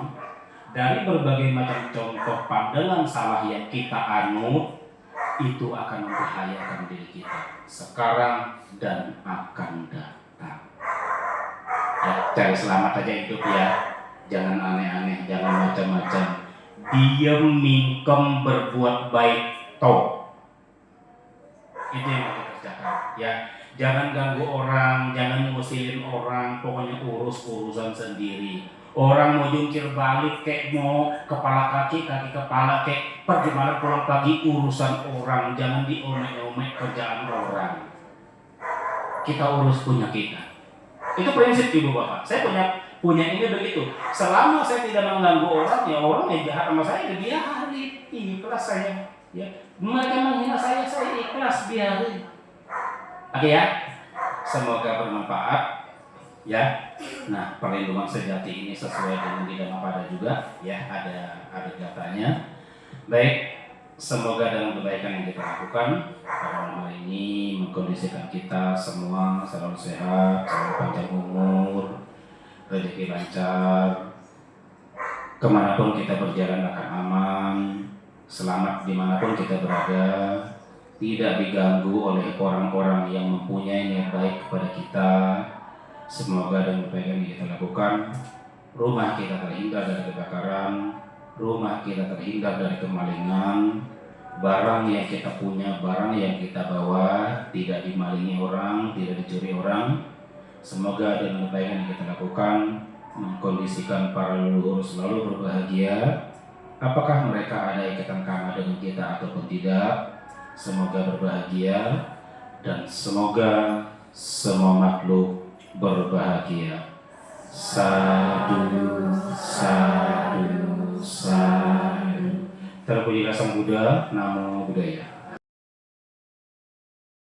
dari berbagai macam contoh pandangan salah yang kita anut, itu akan membahayakan diri kita sekarang dan akan datang. Ya, cari selamat aja hidup ya, jangan aneh-aneh, jangan macam-macam. Diam, mingkem, berbuat baik, toh. Itu yang harus kerjakan. Ya, jangan ganggu orang, jangan ngusilin orang, pokoknya urus urusan sendiri. Orang mau jungkir balik, kayak mau kepala kaki kepala, kayak pergi malam pulang pagi, urusan orang. Jangan diomek-omek kerjaan orang. Kita urus punya kita. Itu prinsip ibu bapak. Saya punya ini begitu. Selama saya tidak mengganggu orang, ya orang yang jahat sama saya ya biarin, ikhlas saya. Ya, mereka menghina saya ikhlas biarin. Oke ya, semoga bermanfaat. Ya, nah perlindungan sejati ini sesuai dengan di dalam pada juga. Ya, ada datanya. Baik. Semoga dalam kebaikan yang kita lakukan pada malam hari ini mengkondisikan kita semua selalu sehat, selalu panjang umur, rezeki lancar, kemanapun kita berjalan akan aman, selamat dimanapun kita berada, tidak diganggu oleh orang-orang yang mempunyai niat baik kepada kita. Semoga dalam kebaikan yang kita lakukan, rumah kita terhindar dari kebakaran, rumah kita terhindar dari kemalingan, barang yang kita punya, barang yang kita bawa tidak dimalingi orang, tidak dicuri orang. Semoga dengan kebaikan yang kita lakukan mengkondisikan para leluhur selalu berbahagia. Apakah mereka ada ikatan karma dengan kita ataupun tidak, semoga berbahagia dan semoga semua makhluk berbahagia. Sadu, sadu, sadu. Terpujilah Sang Buddha, Namo Buddhaya.